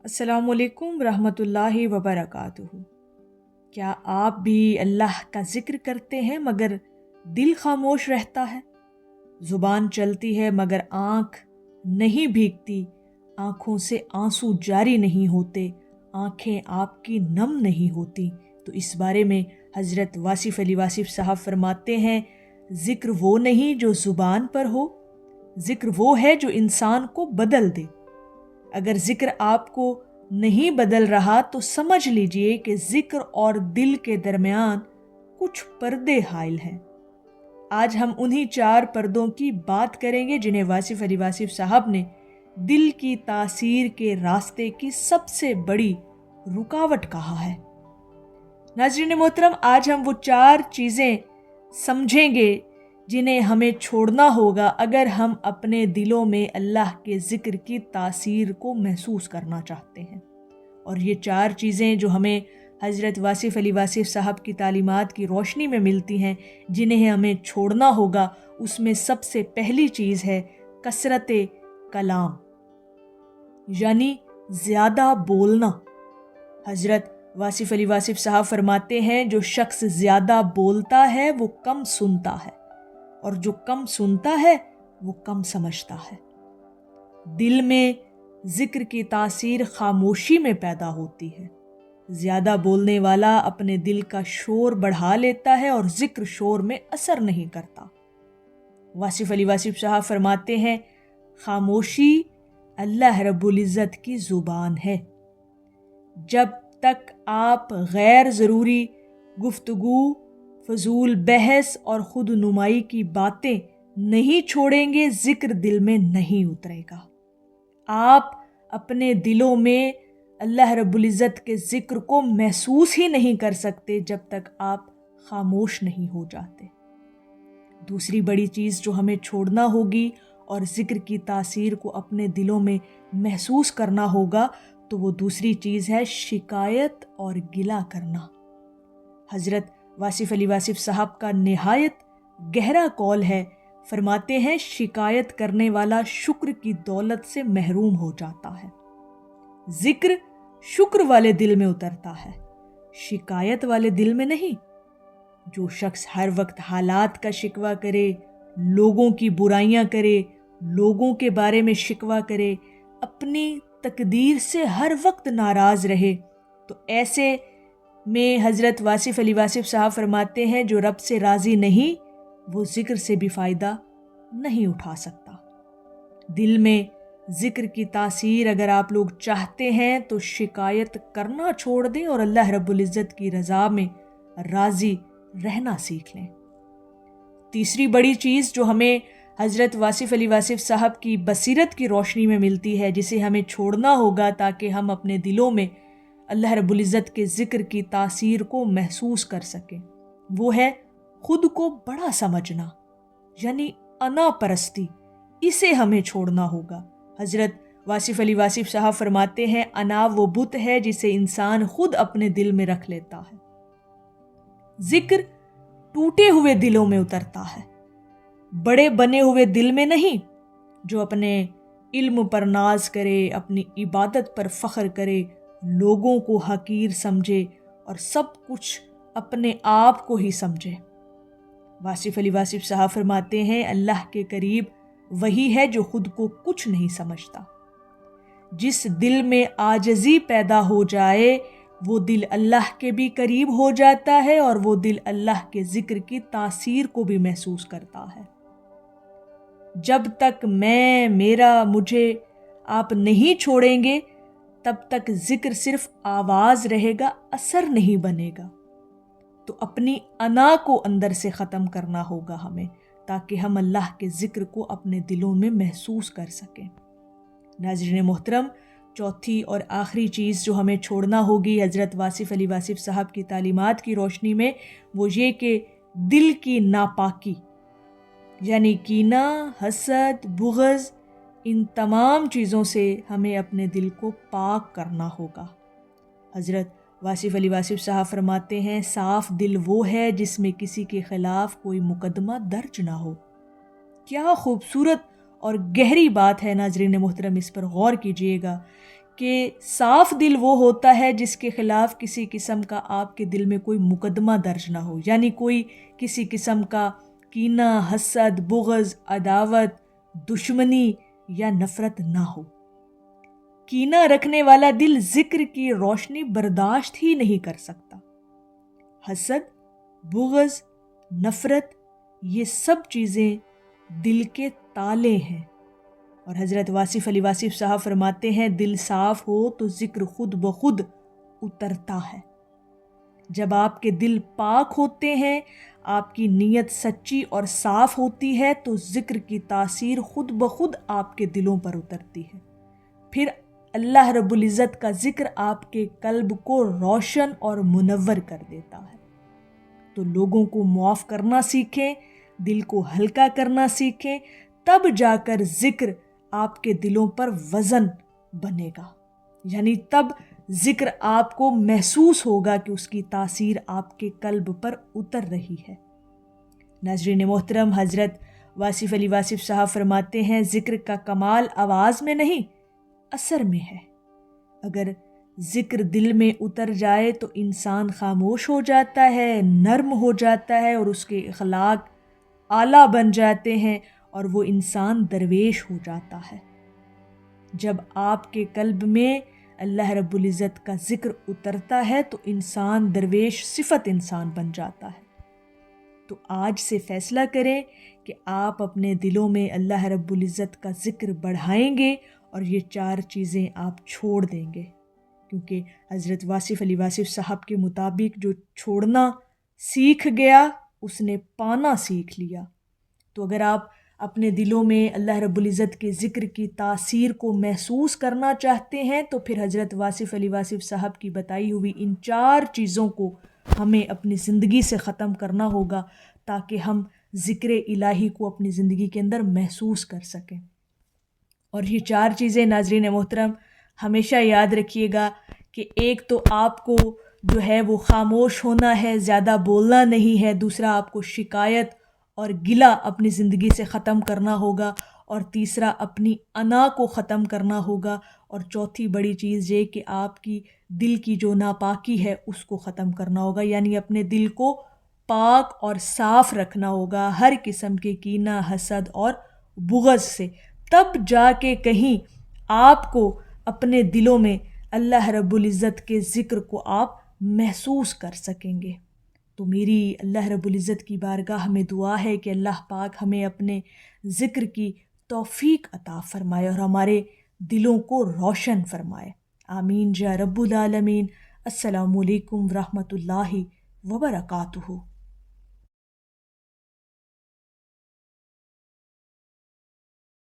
السلام علیکم ورحمۃ اللہ وبرکاتہ۔ کیا آپ بھی اللہ کا ذکر کرتے ہیں مگر دل خاموش رہتا ہے؟ زبان چلتی ہے مگر آنکھ نہیں بھیگتی، آنکھوں سے آنسو جاری نہیں ہوتے، آنکھیں آپ کی نم نہیں ہوتی۔ تو اس بارے میں حضرت واصف علی واصف صاحب فرماتے ہیں، ذکر وہ نہیں جو زبان پر ہو، ذکر وہ ہے جو انسان کو بدل دے۔ اگر ذکر آپ کو نہیں بدل رہا تو سمجھ لیجئے کہ ذکر اور دل کے درمیان کچھ پردے حائل ہیں۔ آج ہم انہی 4 پردوں کی بات کریں گے جنہیں واصف علی واصف صاحب نے دل کی تاثیر کے راستے کی سب سے بڑی رکاوٹ کہا ہے۔ ناظرین محترم، آج ہم وہ 4 چیزیں سمجھیں گے جنہیں ہمیں چھوڑنا ہوگا اگر ہم اپنے دلوں میں اللہ کے ذکر کی تاثیر کو محسوس کرنا چاہتے ہیں۔ اور یہ 4 چیزیں جو ہمیں حضرت واصف علی واصف صاحب کی تعلیمات کی روشنی میں ملتی ہیں، جنہیں ہمیں چھوڑنا ہوگا، اس میں سب سے پہلی چیز ہے کثرت کلام، یعنی زیادہ بولنا۔ حضرت واصف علی واصف صاحب فرماتے ہیں، جو شخص زیادہ بولتا ہے وہ کم سنتا ہے، اور جو کم سنتا ہے وہ کم سمجھتا ہے۔ دل میں ذکر کی تاثیر خاموشی میں پیدا ہوتی ہے۔ زیادہ بولنے والا اپنے دل کا شور بڑھا لیتا ہے اور ذکر شور میں اثر نہیں کرتا۔ واصف علی واصف صاحب فرماتے ہیں، خاموشی اللہ رب العزت کی زبان ہے۔ جب تک آپ غیر ضروری گفتگو، فضول بحث اور خود نمائی کی باتیں نہیں چھوڑیں گے، ذکر دل میں نہیں اترے گا۔ آپ اپنے دلوں میں اللہ رب العزت کے ذکر کو محسوس ہی نہیں کر سکتے جب تک آپ خاموش نہیں ہو جاتے۔ دوسری بڑی چیز جو ہمیں چھوڑنا ہوگی اور ذکر کی تاثیر کو اپنے دلوں میں محسوس کرنا ہوگا، تو وہ دوسری چیز ہے شکایت اور گلہ کرنا۔ حضرت واصف علی واصف صاحب کا نہایت گہرا قول ہے، فرماتے ہیں، شکایت کرنے والا شکر کی دولت سے محروم ہو جاتا ہے۔ ذکر شکر والے دل میں اترتا ہے، شکایت والے دل میں نہیں۔ جو شخص ہر وقت حالات کا شکوہ کرے، لوگوں کی برائیاں کرے، لوگوں کے بارے میں شکوہ کرے، اپنی تقدیر سے ہر وقت ناراض رہے، تو ایسے میں حضرت واصف علی واصف صاحب فرماتے ہیں، جو رب سے راضی نہیں وہ ذکر سے بھی فائدہ نہیں اٹھا سکتا۔ دل میں ذکر کی تاثیر اگر آپ لوگ چاہتے ہیں تو شکایت کرنا چھوڑ دیں اور اللہ رب العزت کی رضا میں راضی رہنا سیکھ لیں۔ تیسری بڑی چیز جو ہمیں حضرت واصف علی واصف صاحب کی بصیرت کی روشنی میں ملتی ہے، جسے ہمیں چھوڑنا ہوگا تاکہ ہم اپنے دلوں میں اللہ رب العزت کے ذکر کی تاثیر کو محسوس کر سکیں، وہ ہے خود کو بڑا سمجھنا، یعنی انا پرستی۔ اسے ہمیں چھوڑنا ہوگا۔ حضرت واصف علی واصف صاحب فرماتے ہیں، انا وہ بت ہے جسے انسان خود اپنے دل میں رکھ لیتا ہے۔ ذکر ٹوٹے ہوئے دلوں میں اترتا ہے، بڑے بنے ہوئے دل میں نہیں۔ جو اپنے علم پر ناز کرے، اپنی عبادت پر فخر کرے، لوگوں کو حقیر سمجھے اور سب کچھ اپنے آپ کو ہی سمجھے۔ واصف علی واصف صاحب فرماتے ہیں، اللہ کے قریب وہی ہے جو خود کو کچھ نہیں سمجھتا۔ جس دل میں عاجزی پیدا ہو جائے وہ دل اللہ کے بھی قریب ہو جاتا ہے اور وہ دل اللہ کے ذکر کی تاثیر کو بھی محسوس کرتا ہے۔ جب تک میں، میرا، مجھے آپ نہیں چھوڑیں گے، تب تک ذکر صرف آواز رہے گا، اثر نہیں بنے گا۔ تو اپنی انا کو اندر سے ختم کرنا ہوگا ہمیں، تاکہ ہم اللہ کے ذکر کو اپنے دلوں میں محسوس کر سکیں۔ ناظرین محترم، چوتھی اور آخری چیز جو ہمیں چھوڑنا ہوگی حضرت واصف علی واصف صاحب کی تعلیمات کی روشنی میں، وہ یہ کہ دل کی ناپاکی، یعنی کینہ، حسد، بغض، ان تمام چیزوں سے ہمیں اپنے دل کو پاک کرنا ہوگا۔ حضرت واصف علی واصف صاحب فرماتے ہیں، صاف دل وہ ہے جس میں کسی کے خلاف کوئی مقدمہ درج نہ ہو۔ کیا خوبصورت اور گہری بات ہے ناظرین محترم، اس پر غور کیجئے گا کہ صاف دل وہ ہوتا ہے جس کے خلاف کسی قسم کا آپ کے دل میں کوئی مقدمہ درج نہ ہو، یعنی کوئی کسی قسم کا کینہ، حسد، بغض، عداوت، دشمنی یا نفرت نہ ہو۔ کینہ رکھنے والا دل ذکر کی روشنی برداشت ہی نہیں کر سکتا۔ حسد، بغض، نفرت، یہ سب چیزیں دل کے تالے ہیں، اور حضرت واصف علی واصف صاحب فرماتے ہیں دل صاف ہو تو ذکر خود بخود اترتا ہے۔ جب آپ کے دل پاک ہوتے ہیں، آپ کی نیت سچی اور صاف ہوتی ہے تو ذکر کی تاثیر خود بخود آپ کے دلوں پر اترتی ہے۔ پھر اللہ رب العزت کا ذکر آپ کے قلب کو روشن اور منور کر دیتا ہے۔ تو لوگوں کو معاف کرنا سیکھیں، دل کو ہلکا کرنا سیکھیں، تب جا کر ذکر آپ کے دلوں پر وزن بنے گا، یعنی تب ذکر آپ کو محسوس ہوگا کہ اس کی تاثیر آپ کے قلب پر اتر رہی ہے۔ ناظرین محترم، حضرت واصف علی واصف صاحب فرماتے ہیں ذکر کا کمال آواز میں نہیں، اثر میں ہے۔ اگر ذکر دل میں اتر جائے تو انسان خاموش ہو جاتا ہے، نرم ہو جاتا ہے، اور اس کے اخلاق اعلیٰ بن جاتے ہیں اور وہ انسان درویش ہو جاتا ہے۔ جب آپ کے قلب میں اللہ رب العزت کا ذکر اترتا ہے تو انسان درویش صفت انسان بن جاتا ہے۔ تو آج سے فیصلہ کریں کہ آپ اپنے دلوں میں اللہ رب العزت کا ذکر بڑھائیں گے اور یہ 4 چیزیں آپ چھوڑ دیں گے، کیونکہ حضرت واصف علی واصف صاحب کے مطابق جو چھوڑنا سیکھ گیا اس نے پانا سیکھ لیا۔ تو اگر آپ اپنے دلوں میں اللہ رب العزت کے ذکر کی تاثیر کو محسوس کرنا چاہتے ہیں تو پھر حضرت واصف علی واصف صاحب کی بتائی ہوئی ان 4 چیزوں کو ہمیں اپنی زندگی سے ختم کرنا ہوگا تاکہ ہم ذکر الہی کو اپنی زندگی کے اندر محسوس کر سکیں۔ اور یہ 4 چیزیں ناظرین محترم ہمیشہ یاد رکھیے گا کہ ایک تو آپ کو جو ہے وہ خاموش ہونا ہے، زیادہ بولنا نہیں ہے، دوسرا آپ کو شکایت اور گلہ اپنی زندگی سے ختم کرنا ہوگا، اور تیسرا اپنی انا کو ختم کرنا ہوگا، اور چوتھی بڑی چیز یہ کہ آپ کی دل کی جو ناپاکی ہے اس کو ختم کرنا ہوگا، یعنی اپنے دل کو پاک اور صاف رکھنا ہوگا ہر قسم کے کینہ، حسد اور بغض سے۔ تب جا کے کہیں آپ کو اپنے دلوں میں اللہ رب العزت کے ذکر کو آپ محسوس کر سکیں گے۔ تو میری اللہ رب العزت کی بارگاہ میں دعا ہے کہ اللہ پاک ہمیں اپنے ذکر کی توفیق عطا فرمائے اور ہمارے دلوں کو روشن فرمائے۔ آمین یا رب العالمین۔ السلام علیکم ورحمۃ اللہ وبرکاتہ۔